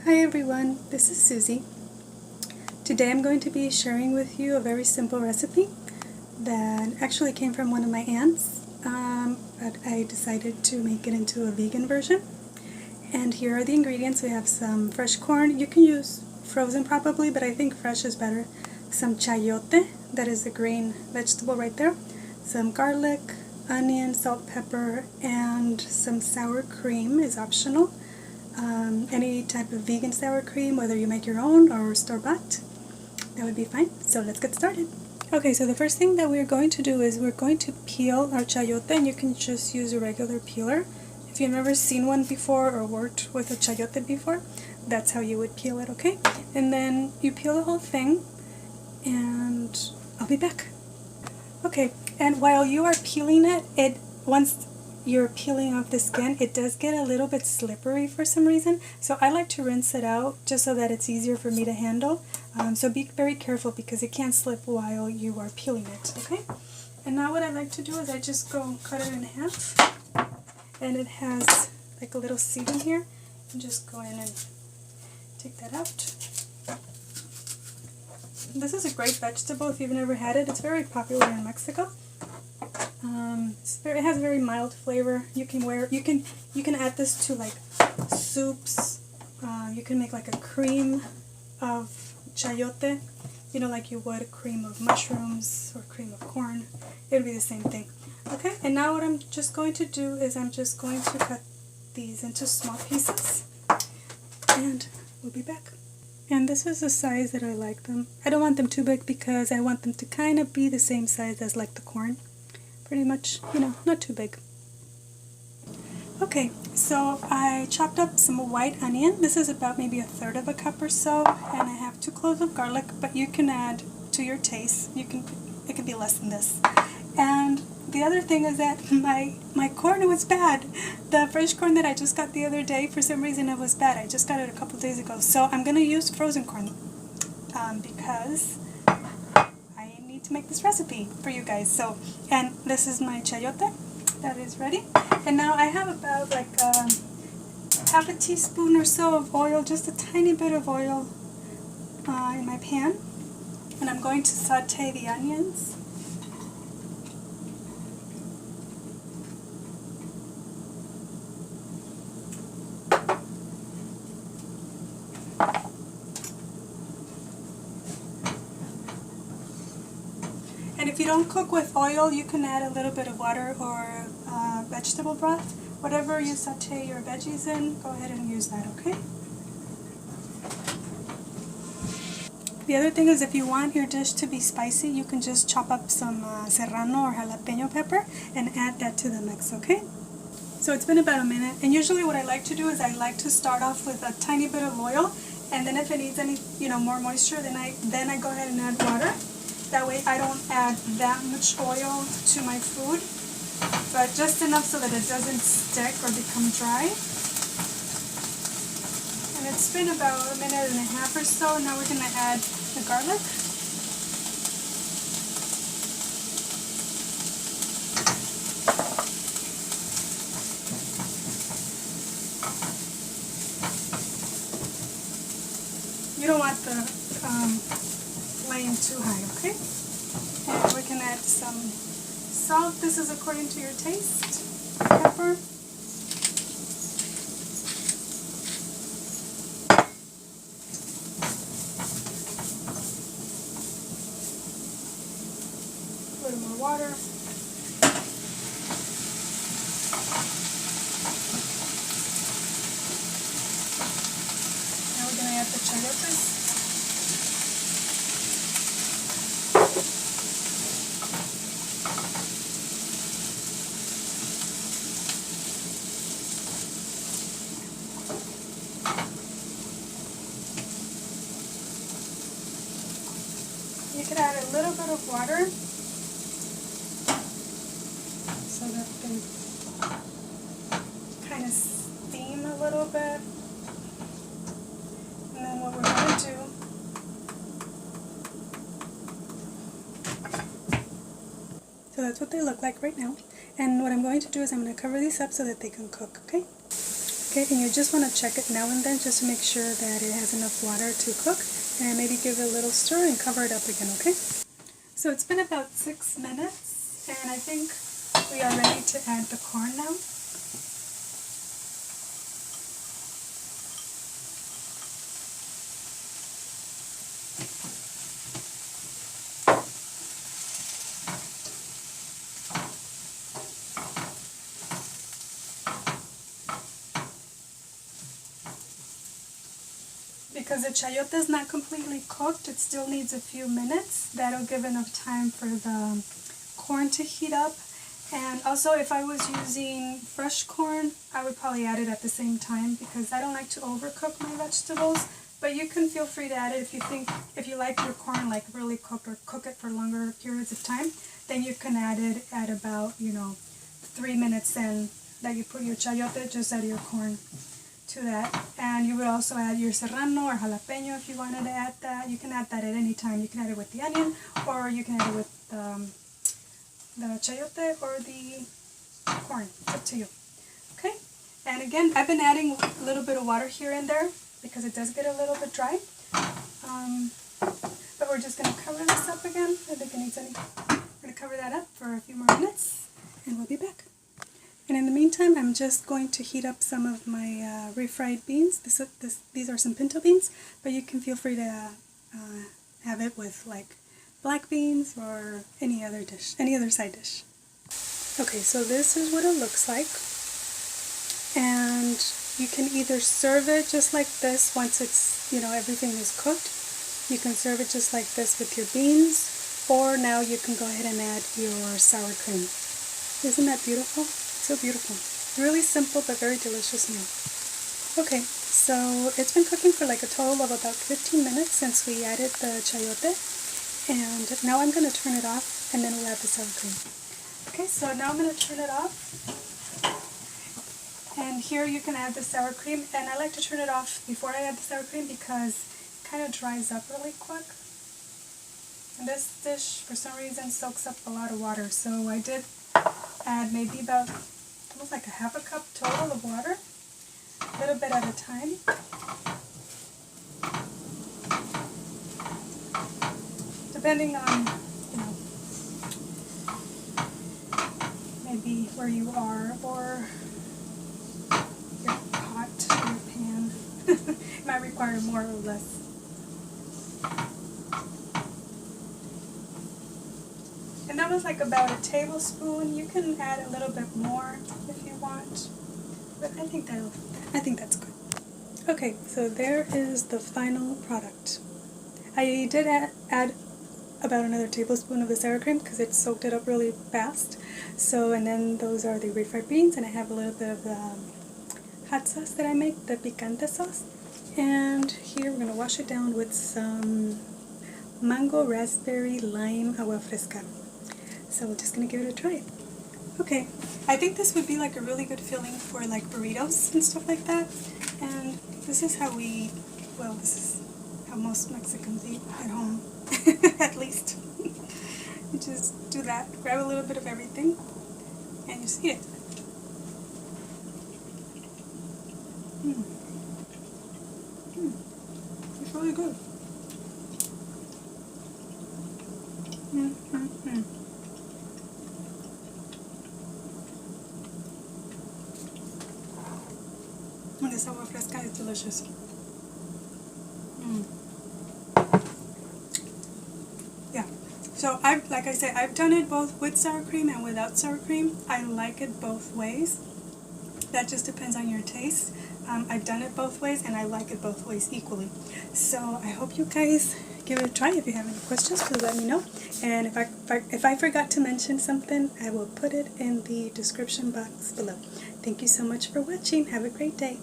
Hi everyone, this is Susie. Today I'm going to be sharing with you a very simple recipe that actually came from one of my aunts, but I decided to make it into a vegan version. And here are the ingredients. We have some fresh corn. You can use frozen probably, but I think fresh is better. Some chayote, that is the green vegetable right there. Some garlic, onion, salt, pepper, and some sour cream is optional. Any type of vegan sour cream, whether you make your own or store-bought, that would be fine. So let's get started. Okay, so the first thing that we're going to do is we're going to peel our chayote, and you can just use a regular peeler. If you've never seen one before or worked with a chayote before, that's how you would peel it, okay? And then you peel the whole thing, and I'll be back. Okay, and while you are peeling it, once you're peeling off the skin, it does get a little bit slippery for some reason, so I like to rinse it out just so that it's easier for me to handle. So be very careful because it can slip while you are peeling it, okay? And now what I like to do is I just go cut it in half, and it has like a little seed in here, and just go in and take that out. This is a great vegetable if you've never had it. It's very popular in Mexico. It has a very mild flavor. You can add this to like soups. You can make like a cream of chayote, like you would a cream of mushrooms or cream of corn. It would be the same thing. Okay, and now what I'm just going to do is I'm just going to cut these into small pieces, and we'll be back. And this is the size that I like them. I don't want them too big because I want them to kind of be the same size as like the corn. Pretty much, not too big. Okay, so I chopped up some white onion. This is about maybe 1/3 of a cup or so, and I have 2 cloves of garlic, but you can add to your taste. It can be less than this. And the other thing is that my corn was bad. The fresh corn that I just got the other day, for some reason it was bad. I just got it a couple days ago. So I'm going to use frozen corn because I need to make this recipe for you guys. So, and this is my chayote that is ready. And now I have about like half a teaspoon or so of oil, just a tiny bit of oil in my pan. And I'm going to saute the onions. And if you don't cook with oil, you can add a little bit of water or vegetable broth. Whatever you saute your veggies in, go ahead and use that, okay? The other thing is if you want your dish to be spicy, you can just chop up some serrano or jalapeno pepper and add that to the mix, okay? So it's been about a minute, and usually what I like to do is I like to start off with a tiny bit of oil, and then if it needs any, more moisture, then I go ahead and add water. That way I don't add that much oil to my food, but just enough so that it doesn't stick or become dry. And it's been about 1.5 minutes or so. Now we're going to add the garlic. You don't want the flame too high, okay? And we can add some salt. This is according to your taste. Pepper. A little more water. Now we're going to add the chayotes. You can add a little bit of water so that they kind of steam a little bit. And then what we're going to do So that's what they look like right now. And what I'm going to do is I'm going to cover these up so that they can cook, okay? Okay, and you just want to check it now and then just to make sure that it has enough water to cook, and maybe give it a little stir and cover it up again, okay? So it's been about 6 minutes, and I think we are ready to add the corn now. Because the chayote is not completely cooked, it still needs a few minutes. That'll give enough time for the corn to heat up. And also, if I was using fresh corn, I would probably add it at the same time because I don't like to overcook my vegetables. But you can feel free to add it if you like your corn like really cooked or cook it for longer periods of time, then you can add it at about, 3 minutes in that you put your chayote, just add your corn to that. And you would also add your serrano or jalapeno if you wanted to add that. You can add that at any time. You can add it with the onion, or you can add it with the chayote or the corn. It's up to you. Okay? And again, I've been adding a little bit of water here and there because it does get a little bit dry. But we're just going to cover this up again. I think it needs any. We're going to cover that up for a few more minutes, and we'll be back. And in the meantime, I'm just going to heat up some of my refried beans. These are some pinto beans, but you can feel free to have it with like black beans or any other dish, any other side dish. Okay, so this is what it looks like. And you can either serve it just like this once it's, everything is cooked. You can serve it just like this with your beans, or now you can go ahead and add your sour cream. Isn't that beautiful? So beautiful. Really simple but very delicious meal. Okay, so it's been cooking for like a total of about 15 minutes since we added the chayote. And now I'm going to turn it off, and then we'll add the sour cream. Okay, so now I'm going to turn it off. And here you can add the sour cream. And I like to turn it off before I add the sour cream because it kind of dries up really quick. And this dish, for some reason, soaks up a lot of water. So I did add maybe about almost like a half a cup total of water, a little bit at a time. Depending on, maybe where you are or your pot or your pan. It might require more or less. And that was like about a tablespoon. You can add a little bit more if you want, but I think that's good. Okay, so there is the final product. I did add about another tablespoon of the sour cream because it soaked it up really fast. So, and then those are the refried beans, and I have a little bit of the hot sauce that I make, the picante sauce. And here we're going to wash it down with some mango, raspberry, lime, agua fresca. So we're just going to give it a try. Okay, I think this would be like a really good filling for like burritos and stuff like that. And this is how we eat. Well, this is how most Mexicans eat at home, at least. You just do that, grab a little bit of everything, and just eat it. It's really good. And this agua fresca is delicious. Yeah. So like I said, I've done it both with sour cream and without sour cream. I like it both ways. That just depends on your taste. I've done it both ways, and I like it both ways equally. So I hope you guys give it a try. If you have any questions, please let me know. And if I forgot to mention something, I will put it in the description box below. Thank you so much for watching. Have a great day.